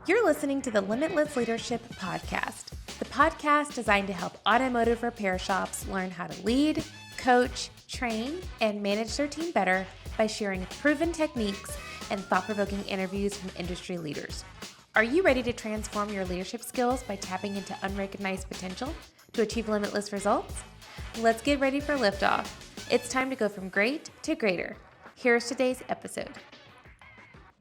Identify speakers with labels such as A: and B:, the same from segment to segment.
A: You're listening to the Limitless Leadership Podcast, the podcast designed to help automotive repair shops learn how to lead, coach, train, and manage their team better by sharing proven techniques and thought-provoking interviews from industry leaders. Are you ready to transform your leadership skills by tapping into unrecognized potential to achieve limitless results? Let's get ready for liftoff. It's time to go from great to greater. Here's today's episode.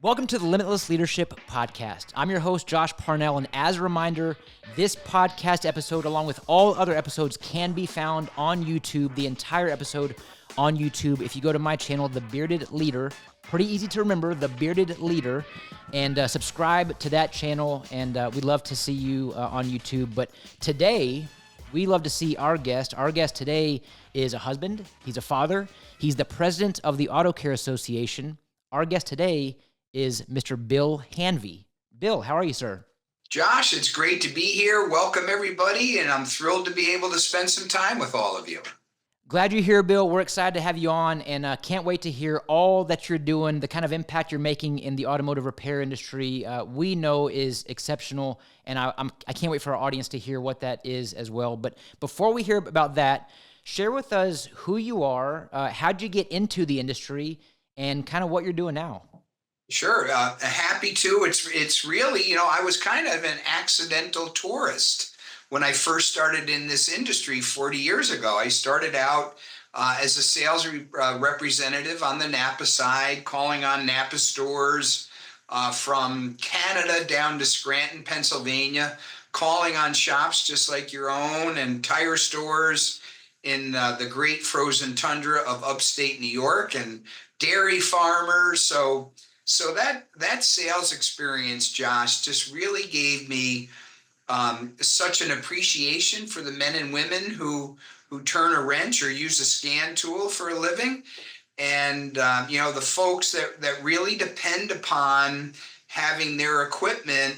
B: Welcome to the Limitless Leadership Podcast. I'm your host, Josh Parnell, and as a reminder, this podcast episode, along with all other episodes, can be found on YouTube, the entire episode on YouTube. If you go to my channel, The Bearded Leader, pretty easy to remember, The Bearded Leader, and subscribe to that channel, and we'd love to see you on YouTube. But today, we love to see our guest. Our guest today is a husband, he's a father, he's the president of the Auto Care Association. Our guest today is Mr. Bill Hanvey. Bill, how are you, sir?
C: Josh, it's great to be here. Welcome, everybody, and I'm thrilled to be able to spend some time with all of you.
B: Glad you're here, Bill. We're excited to have you on, and can't wait to hear all that you're doing, the kind of impact you're making in the automotive repair industry. We know is exceptional, and I can't wait for our audience to hear what that is as well. But before we hear about that, share with us who you are, how'd you get into the industry, and kind of what you're doing now.
C: Sure, happy to. It's really, I was kind of an accidental tourist when I first started in this industry 40 years ago. I started out as a sales representative on the Napa side, calling on Napa stores from Canada down to Scranton, Pennsylvania, calling on shops just like your own and tire stores in the great frozen tundra of upstate New York and dairy farmers. So that sales experience, Josh, just really gave me such an appreciation for the men and women who turn a wrench or use a scan tool for a living. And, the folks that really depend upon having their equipment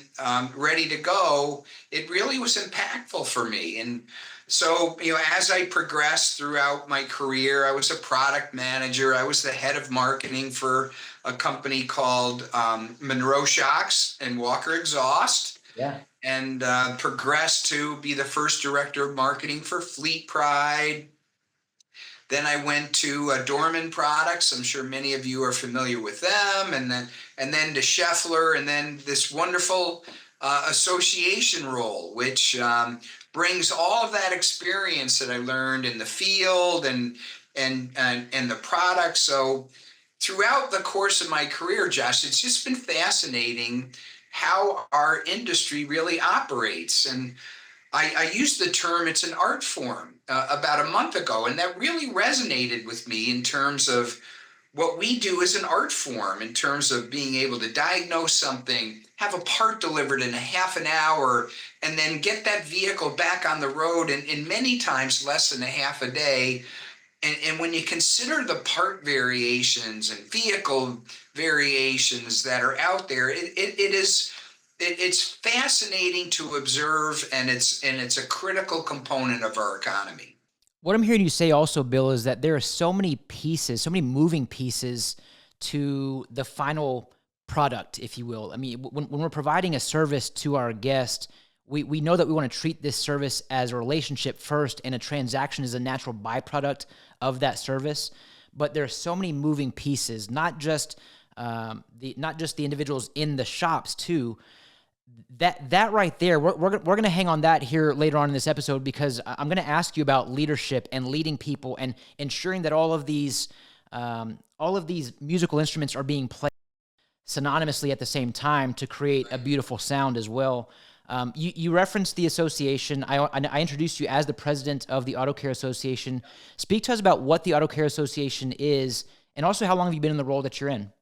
C: ready to go, it really was impactful for me. And so, as I progressed throughout my career, I was a product manager. I was the head of marketing for a company called Monroe Shocks and Walker Exhaust.
B: Yeah.
C: And progressed to be the first director of marketing for Fleet Pride. Then I went to Dorman Products. I'm sure many of you are familiar with them. And then to Scheffler, and then this wonderful association role, which brings all of that experience that I learned in the field and the product. So throughout the course of my career, Josh, it's just been fascinating how our industry really operates. And I used the term, it's an art form, about a month ago, and that really resonated with me in terms of what we do as an art form, in terms of being able to diagnose something, have a part delivered in a half an hour, and then get that vehicle back on the road in many times less than a half a day. And when you consider the part variations and vehicle variations that are out there, it's fascinating to observe, and it's a critical component of our economy.
B: What I'm hearing you say also, Bill, is that there are so many pieces, so many moving pieces to the final product, if you will. I mean, when we're providing a service to our guest, we know that we want to treat this service as a relationship first, and a transaction is a natural byproduct of that service. But there are so many moving pieces, not just the individuals in the shops too. That right there, we're going to hang on that here later on in this episode, because I'm going to ask you about leadership and leading people and ensuring that all of these musical instruments are being played synonymously at the same time to create a beautiful sound as well. You referenced the association. I introduced you as the president of the Auto Care Association. Speak to us about what the Auto Care Association is, and also how long have you been in the role that you're in?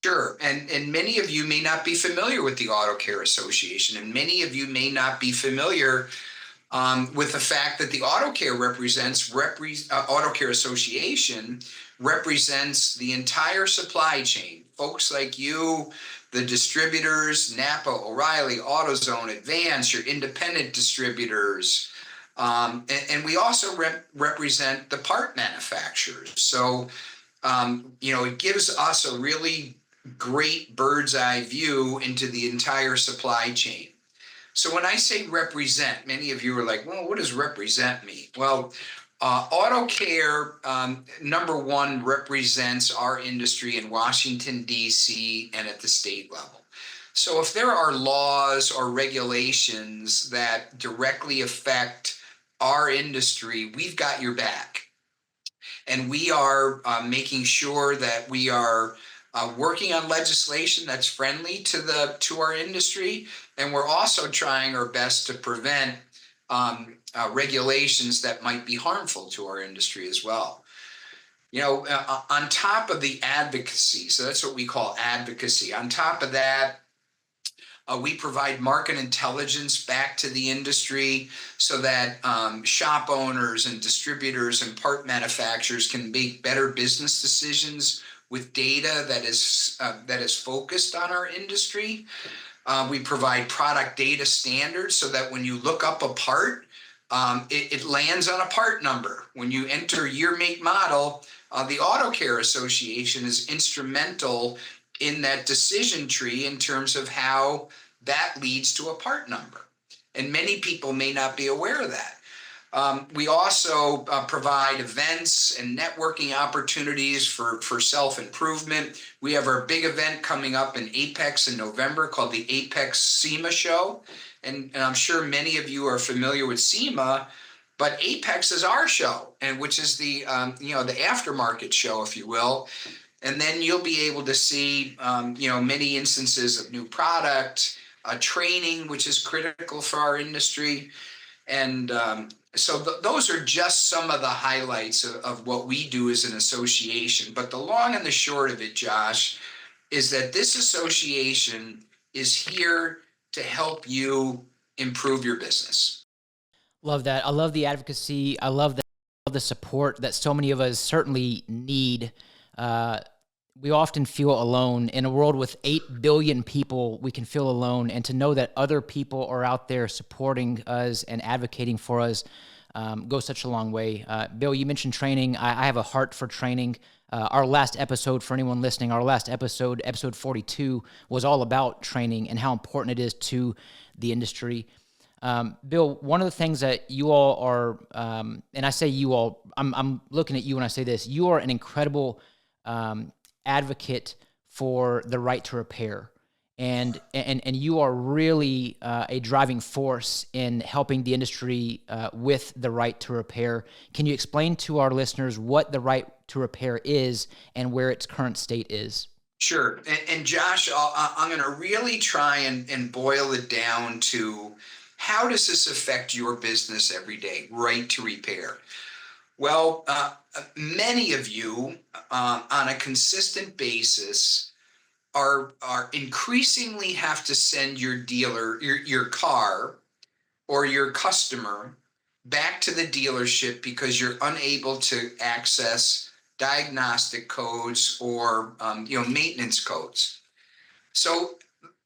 C: Sure. And many of you may not be familiar with the Auto Care Association, and many of you may not be familiar with the fact that the Auto Care Auto Care Association represents the entire supply chain. Folks like you, the distributors, Napa, O'Reilly, AutoZone, Advance, your independent distributors, and we also represent the part manufacturers. So, it gives us a really great bird's eye view into the entire supply chain. So when I say represent, many of you are like, well, what does represent mean? Well, Auto Care, number one, represents our industry in Washington, D.C. and at the state level. So if there are laws or regulations that directly affect our industry, we've got your back. And we are making sure that we are working on legislation that's friendly to our industry, and we're also trying our best to prevent regulations that might be harmful to our industry as well. On top of the advocacy, so that's what we call advocacy. On top of that, we provide market intelligence back to the industry so that shop owners and distributors and part manufacturers can make better business decisions with data that is focused on our industry. We provide product data standards so that when you look up a part, it lands on a part number. When you enter year, make, model, the Auto Care Association is instrumental in that decision tree in terms of how that leads to a part number. And many people may not be aware of that. We also provide events and networking opportunities for self-improvement. We have our big event coming up in Apex in November called the Apex SEMA Show. And I'm sure many of you are familiar with SEMA, but Apex is our show, and which is the aftermarket show, if you will. And then you'll be able to see, many instances of new product, training, which is critical for our industry. And so those are just some of the highlights of what we do as an association. But the long and the short of it, Josh, is that this association is here to help you improve your business.
B: Love that. I love the advocacy. I love the support that so many of us certainly need. We often feel alone. In a world with 8 billion people, we can feel alone. And to know that other people are out there supporting us and advocating for us goes such a long way. Bill, you mentioned training. I have a heart for training. Our last episode, for anyone listening, episode 42, was all about training and how important it is to the industry. Bill, one of the things that you all are, and I say you all, I'm looking at you when I say this, you are an incredible advocate for the right to repair. And you are really a driving force in helping the industry with the right to repair. Can you explain to our listeners what the right to repair is and where its current state is?
C: Sure. And Josh, I'm going to really try and boil it down to how does this affect your business every day, right to repair? Well, many of you on a consistent basis are increasingly have to send your dealer, your car or your customer back to the dealership because you're unable to access diagnostic codes or maintenance codes. So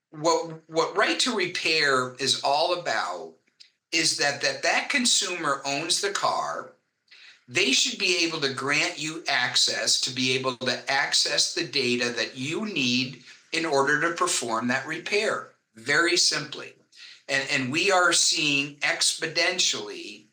C: what right to repair is all about is that consumer owns the car. They should be able to grant you access to be able to access the data that you need in order to perform that repair, very simply. And we are seeing exponentially,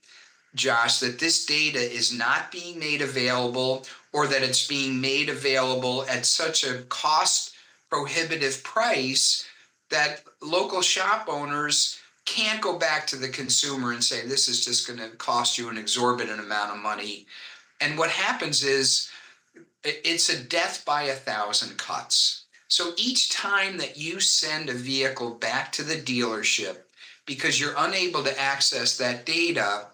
C: Josh, that this data is not being made available, or that it's being made available at such a cost prohibitive price that local shop owners can't go back to the consumer and say, this is just going to cost you an exorbitant amount of money. And what happens is it's a death by 1,000 cuts. So each time that you send a vehicle back to the dealership because you're unable to access that data,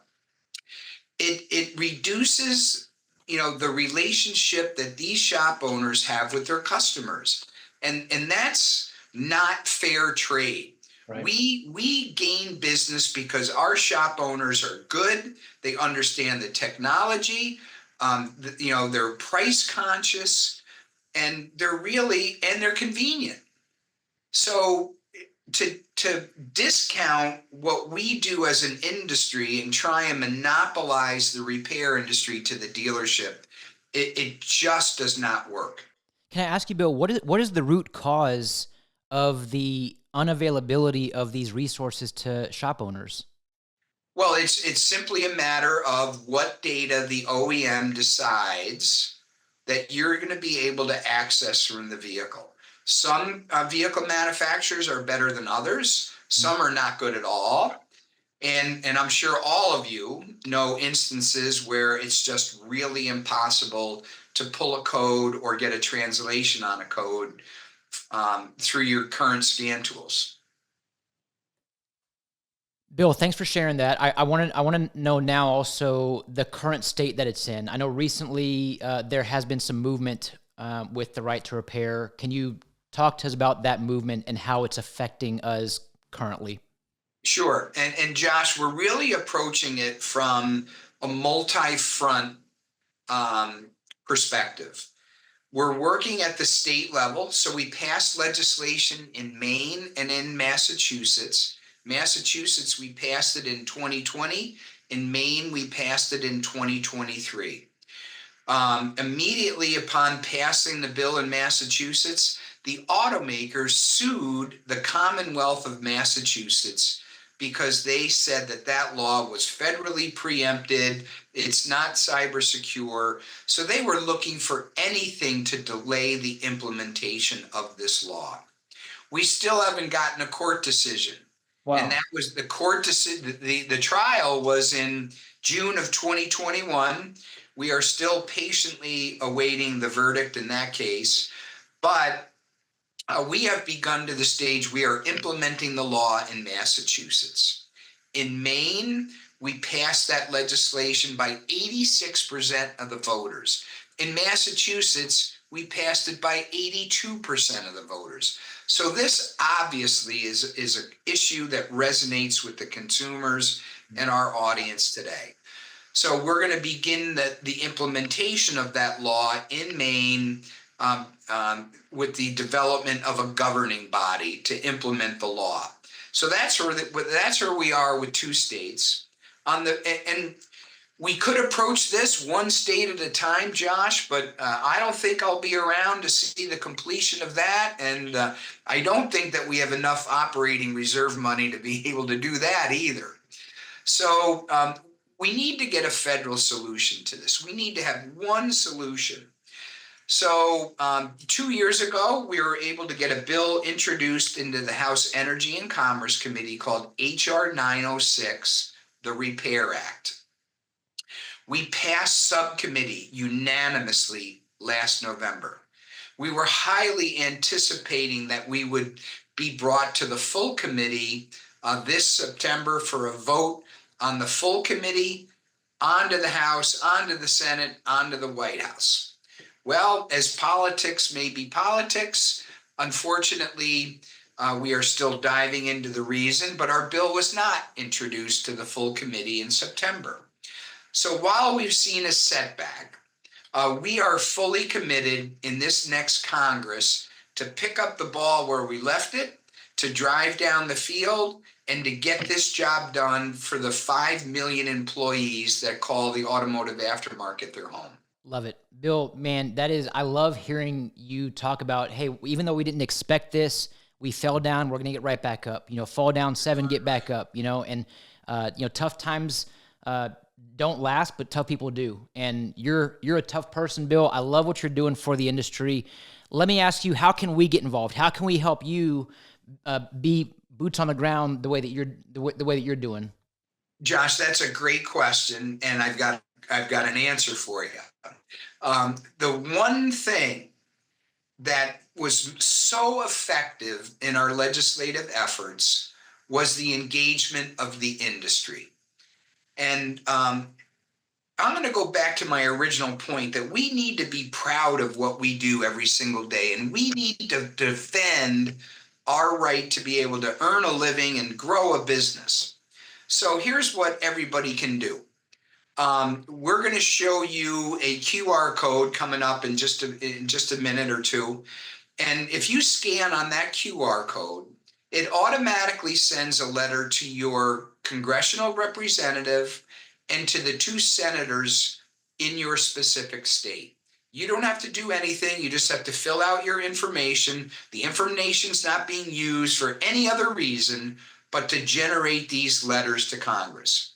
C: it reduces, the relationship that these shop owners have with their customers. And that's not fair trade. Right. We gain business because our shop owners are good. They understand the technology. They're price conscious, and they're convenient. So to discount what we do as an industry and try and monopolize the repair industry to the dealership, it just does not work.
B: Can I ask you, Bill, what is the root cause of the unavailability of these resources to shop owners?
C: Well, it's simply a matter of what data the OEM decides that you're going to be able to access from the vehicle. Some vehicle manufacturers are better than others. Some are not good at all. And I'm sure all of you know instances where it's just really impossible to pull a code or get a translation on a code through your current scan tools.
B: Bill, thanks for sharing that. I want to know now also the current state that it's in. I know recently there has been some movement with the right to repair. Can you talk to us about that movement and how it's affecting us currently?
C: Sure. And Josh, we're really approaching it from a multi-front perspective. We're working at the state level. So we passed legislation in Maine and in Massachusetts. Massachusetts, we passed it in 2020. In Maine, we passed it in 2023. Immediately upon passing the bill in Massachusetts, the automakers sued the Commonwealth of Massachusetts because they said that that law was federally preempted. It's not cyber secure. So they were looking for anything to delay the implementation of this law. We still haven't gotten a court decision.
B: Wow.
C: And that was the court decision. The trial was in June of 2021. We are still patiently awaiting the verdict in that case. But we have begun to the stage we are implementing the law in Massachusetts. In Maine, we passed that legislation by 86% of the voters. In Massachusetts, we passed it by 82% of the voters. So this obviously is an issue that resonates with the consumers and our audience today. So we're going to begin the implementation of that law in Maine with the development of a governing body to implement the law. So that's where we are with two states. And we could approach this one state at a time, Josh, but I don't think I'll be around to see the completion of that. And I don't think that we have enough operating reserve money to be able to do that either. So we need to get a federal solution to this. We need to have one solution. So 2 years ago, we were able to get a bill introduced into the House Energy and Commerce Committee called H.R. 906, the Repair Act. We passed subcommittee unanimously last November. We were highly anticipating that we would be brought to the full committee this September for a vote on the full committee, onto the House, onto the Senate, onto the White House. Well, as politics may be politics, unfortunately, we are still diving into the reason, but our bill was not introduced to the full committee in September. So while we've seen a setback, we are fully committed in this next Congress to pick up the ball where we left it, to drive down the field, and to get this job done for the 5 million employees that call the automotive aftermarket their home.
B: Love it. Bill, man, I love hearing you talk about, hey, even though we didn't expect this, we fell down, we're going to get right back up. Fall down 7, get back up, and tough times don't last, but tough people do. And you're a tough person, Bill. I love what you're doing for the industry. Let me ask you, how can we get involved? How can we help you be boots on the ground the way that you're doing?
C: Josh, that's a great question, and I've got an answer for you. The one thing that was so effective in our legislative efforts was the engagement of the industry. And I'm going to go back to my original point that we need to be proud of what we do every single day, and we need to defend our right to be able to earn a living and grow a business. So here's what everybody can do. We're going to show you a QR code coming up in just a minute or two. And if you scan on that QR code, it automatically sends a letter to your congressional representative and to the 2 senators in your specific state. You don't have to do anything. You just have to fill out your information. The information's not being used for any other reason but to generate these letters to Congress.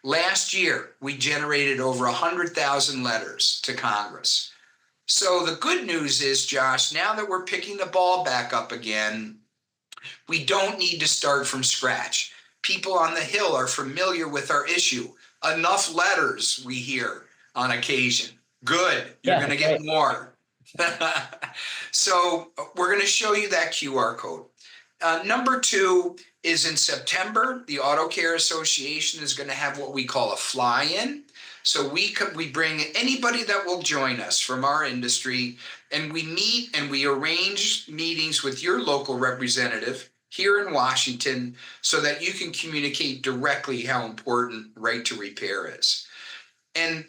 C: Last year, we generated over 100,000 letters to Congress. So the good news is, Josh, now that we're picking the ball back up again, we don't need to start from scratch. People on the Hill are familiar with our issue. Enough letters, we hear on occasion. Good, you're going to get more. So we're going to show you that QR code. Number 2 is in September, the Auto Care Association is going to have what we call a fly-in. So we bring anybody that will join us from our industry, and we meet and we arrange meetings with your local representative here in Washington so that you can communicate directly how important right to repair is. And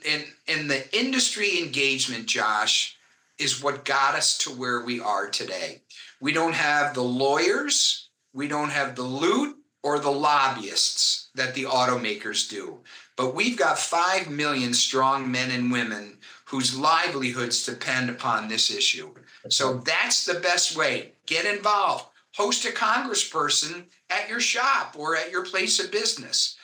C: the industry engagement, Josh, is what got us to where we are today. We don't have the lawyers, we don't have the loot or the lobbyists that the automakers do. But we've got 5 million strong men and women whose livelihoods depend upon this issue. So that's the best way. Get involved. Host a congressperson at your shop or at your place of business.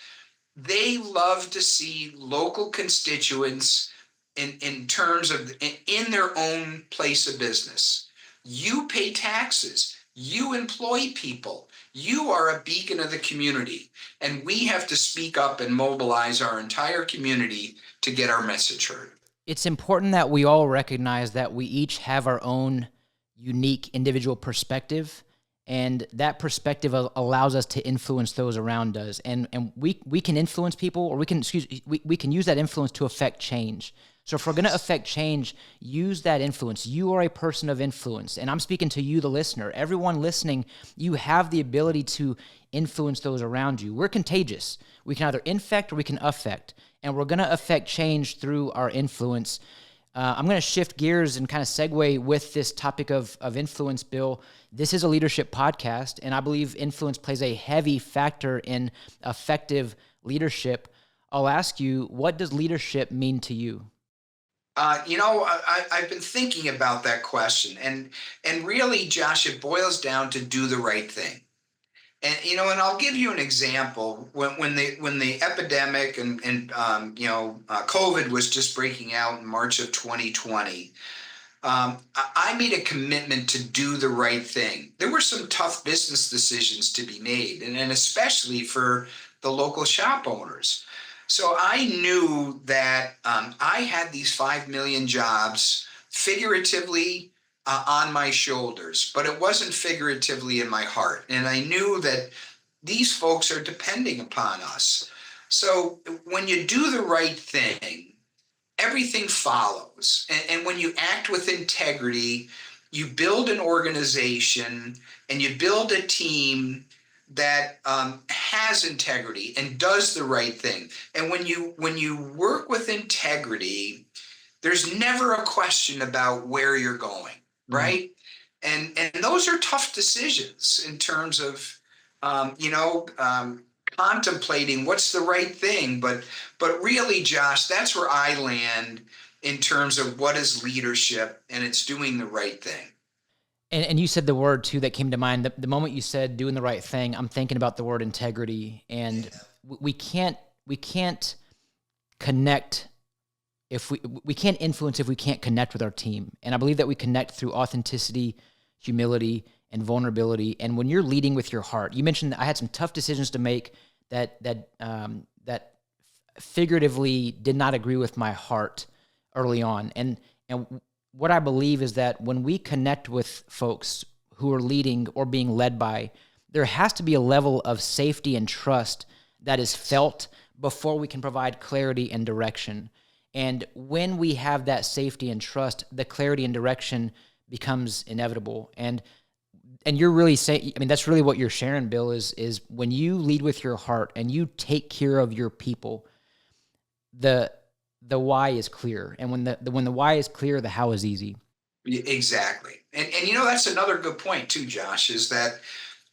C: They love to see local constituents in terms of in their own place of business. You pay taxes. You employ people. You are a beacon of the community, and we have to speak up and mobilize our entire community to get our message heard.
B: It's important that we all recognize that we each have our own unique individual perspective, and that perspective allows us to influence those around us. And we can influence people, or we can use that influence to affect change. So if we're going to affect change, use that influence. You are a person of influence. And I'm speaking to you, the listener. Everyone listening, you have the ability to influence those around you. We're contagious. We can either infect or we can affect. And we're going to affect change through our influence. I'm going to shift gears and kind of segue with this topic of influence, Bill. This is a leadership podcast, and I believe influence plays a heavy factor in effective leadership. I'll ask you, what does leadership mean to you?
C: I've been thinking about that question, and really, Josh, it boils down to do the right thing. And and I'll give you an example. When the epidemic and COVID was just breaking out in March of 2020, I made a commitment to do the right thing. There were some tough business decisions to be made, and especially for the local shop owners. So I knew that I had these 5 million jobs figuratively on my shoulders, but it wasn't figuratively in my heart. And I knew that these folks are depending upon us. So when you do the right thing, everything follows. And when you act with integrity, you build an organization and you build a team that has integrity and does the right thing. And when you work with integrity, there's never a question about where you're going, right? And those are tough decisions in terms of contemplating what's the right thing. But really, Josh, that's where I land in terms of what is leadership, and it's doing the right thing.
B: And you said the word too that came to mind. The moment you said doing the right thing, I'm thinking about the word integrity. And we can't connect if we can't influence if we can't connect with our team. And I believe that we connect through authenticity, humility, and vulnerability. And when you're leading with your heart, you mentioned I had some tough decisions to make that figuratively did not agree with my heart early on. And what I believe is that when we connect with folks who are leading or being led by, there has to be a level of safety and trust that is felt before we can provide clarity and direction. And when we have that safety and trust, the clarity and direction becomes inevitable. And you're really saying, I mean, that's really what you're sharing, Bill, is when you lead with your heart and you take care of your people, the why is clear. And when the why is clear, the how is easy.
C: Exactly. And that's another good point too, Josh, is that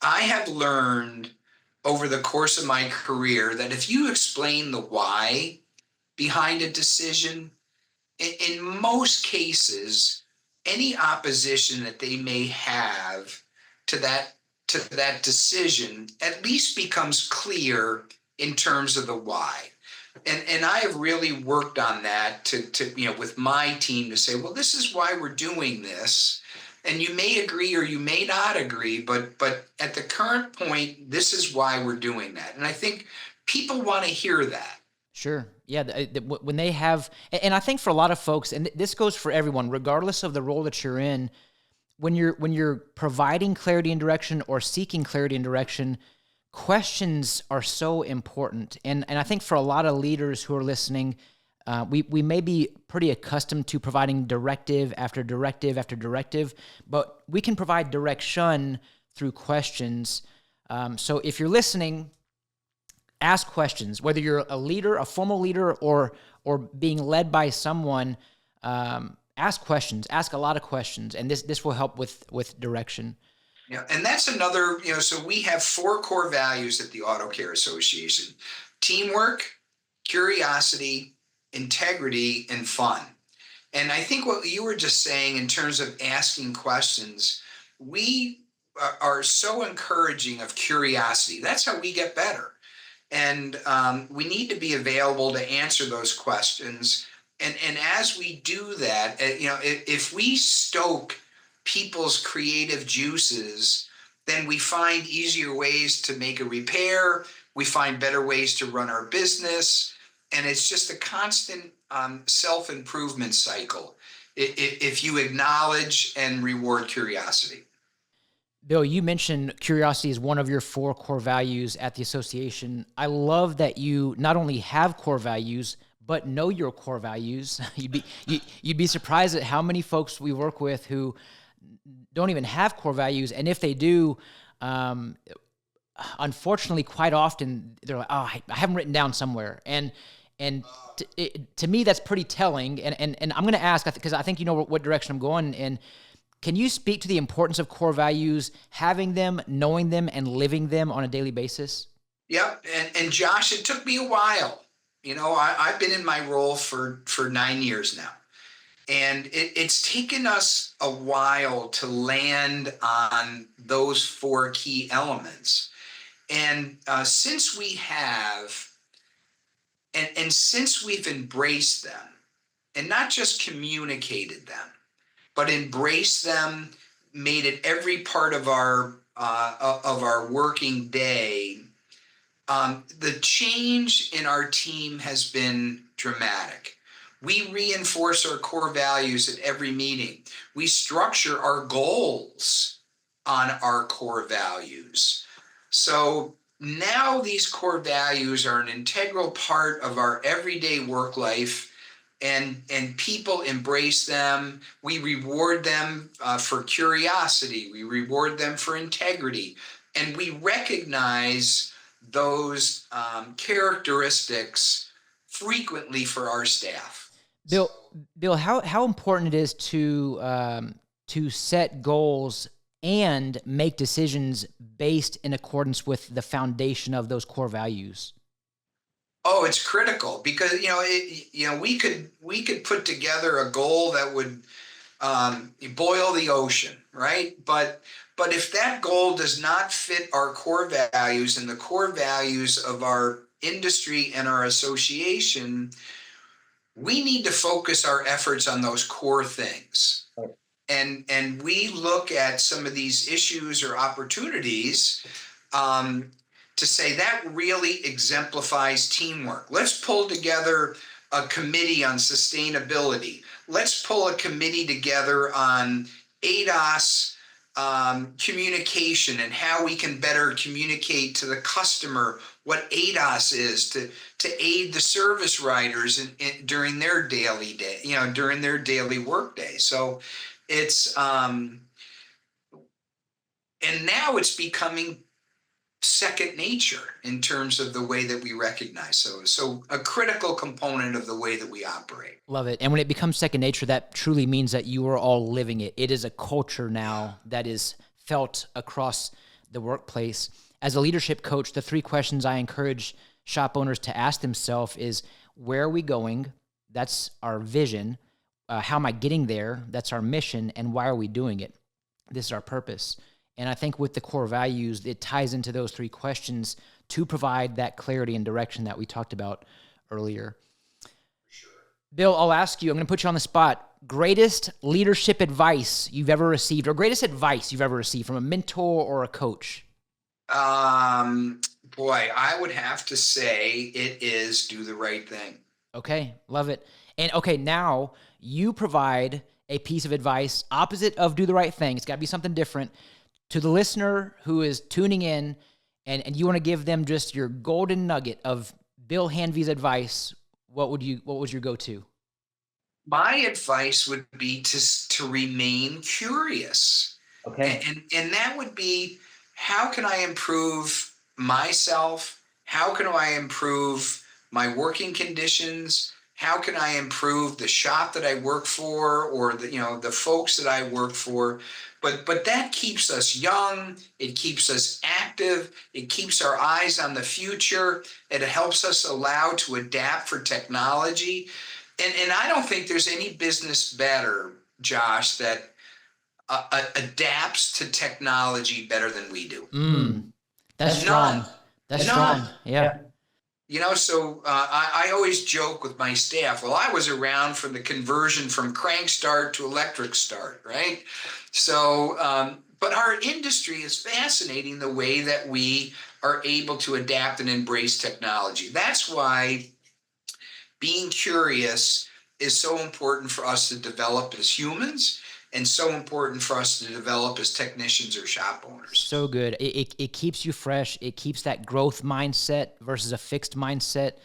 C: I have learned over the course of my career that if you explain the why behind a decision, in most cases, any opposition that they may have to that decision at least becomes clear in terms of the why. And I have really worked on that to with my team to say, well, this is why we're doing this. And you may agree or you may not agree, but at the current point, this is why we're doing that. And I think people want to hear that.
B: Sure. Yeah. When they have, and I think for a lot of folks, and this goes for everyone, regardless of the role that you're in, when you're providing clarity and direction or seeking clarity and direction, questions are so important. And I think for a lot of leaders who are listening, we may be pretty accustomed to providing directive after directive after directive, but we can provide direction through questions. So if you're listening, ask questions, whether you're a leader, a formal leader, or being led by someone. Ask questions, ask a lot of questions, and this will help with direction.
C: Yeah, and that's another, so we have 4 core values at the Auto Care Association: teamwork, curiosity, integrity, and fun. And I think what you were just saying in terms of asking questions, we are so encouraging of curiosity. That's how we get better. And we need to be available to answer those questions. And as we do that, if we stoke people's creative juices, then we find easier ways to make a repair. We find better ways to run our business. And it's just a constant self-improvement cycle if you acknowledge and reward curiosity.
B: Bill, you mentioned curiosity is one of your 4 core values at the association. I love that you not only have core values, but know your core values. You'd be surprised at how many folks we work with who don't even have core values, and if they do, unfortunately, quite often they're like, "Oh, I have them written down somewhere." And to me, that's pretty telling. And I'm going to ask, because I think you know what direction I'm going. And can you speak to the importance of core values, having them, knowing them, and living them on a daily basis?
C: Yep. And Josh, it took me a while. I've been in my role for 9 years now. And it's taken us a while to land on those 4 key elements. And since we have, and since we've embraced them, and not just communicated them, but embraced them, made it every part of our working day, the change in our team has been dramatic. We reinforce our core values at every meeting. We structure our goals on our core values. So now these core values are an integral part of our everyday work life, and people embrace them. We reward them for curiosity. We reward them for integrity. And we recognize those characteristics frequently for our staff.
B: Bill, how important it is to set goals and make decisions based in accordance with the foundation of those core values?
C: Oh, it's critical because we could put together a goal that would boil the ocean, right? But if that goal does not fit our core values and the core values of our industry and our association, we need to focus our efforts on those core things. And we look at some of these issues or opportunities to say that really exemplifies teamwork. Let's pull together a committee on sustainability. Let's pull a committee together on ADAS communication and how we can better communicate to the customer what ADAS is to aid the service riders during their daily day, during their daily workday. So it's and now it's becoming second nature in terms of the way that we recognize. So a critical component of the way that we operate.
B: Love it. And when it becomes second nature, that truly means that you are all living it. It is a culture now that is felt across the workplace. As a leadership coach, the 3 questions I encourage shop owners to ask themselves is, where are we going? That's our vision. how am I getting there? That's our mission. And why are we doing it? This is our purpose. And I think with the core values, it ties into those three questions to provide that clarity and direction that we talked about earlier.
C: Sure.
B: Bill, I'll ask you, I'm going to put you on the spot. Greatest leadership advice you've ever received, or greatest advice you've ever received from a mentor or a coach?
C: Boy, I would have to say it is do the right thing.
B: Okay, love it. And okay, now you provide a piece of advice opposite of do the right thing. It's got to be something different to the listener who is tuning in, and you want to give them just your golden nugget of Bill Hanvey's advice. What would your go-to?
C: My advice would be to remain curious.
B: Okay.
C: And that would be, how can I improve myself? How can I improve my working conditions? How can I improve the shop that I work for, or the folks that I work for? But that keeps us young. It keeps us active. It keeps our eyes on the future. It helps us allow to adapt for technology. And I don't think there's any business better, Josh, that adapts to technology better than we do.
B: That's strong. That's strong. Yeah.
C: So I always joke with my staff, well, I was around from the conversion from crank start to electric start, right? So, but our industry is fascinating the way that we are able to adapt and embrace technology. That's why being curious is so important for us to develop as humans, and so important for us to develop as technicians or shop owners.
B: So good. It keeps you fresh. It keeps that growth mindset versus a fixed mindset.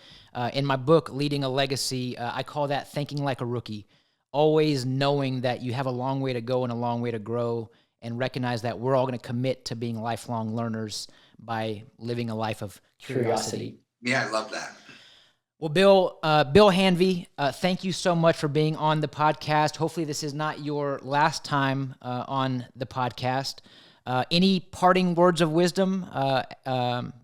B: In my book, Leading a Legacy, I call that thinking like a rookie. Always knowing that you have a long way to go and a long way to grow, and recognize that we're all going to commit to being lifelong learners by living a life of curiosity.
C: Yeah, I love that.
B: Well, Bill Hanvey, thank you so much for being on the podcast. Hopefully this is not your last time on the podcast. Any parting words of wisdom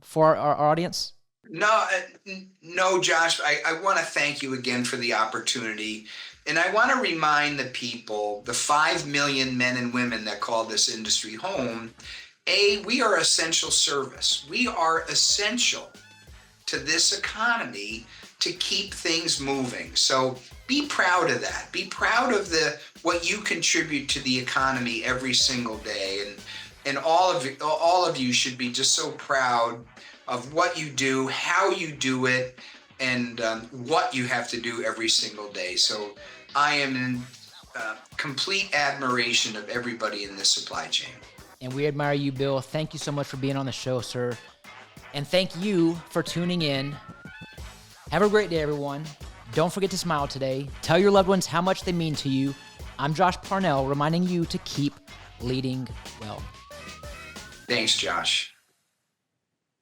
B: for our audience?
C: No, Josh, I want to thank you again for the opportunity. And I want to remind the people, the 5 million men and women that call this industry home, we are essential service. We are essential to this economy to keep things moving. So be proud of that. Be proud of what you contribute to the economy every single day. And all of you should be just so proud of what you do, how you do it, and what you have to do every single day. So I am in complete admiration of everybody in this supply chain.
B: And we admire you, Bill. Thank you so much for being on the show, sir. And thank you for tuning in. Have a great day, everyone. Don't forget to smile today. Tell your loved ones how much they mean to you. I'm Josh Parnell, reminding you to keep leading well.
C: Thanks, Josh.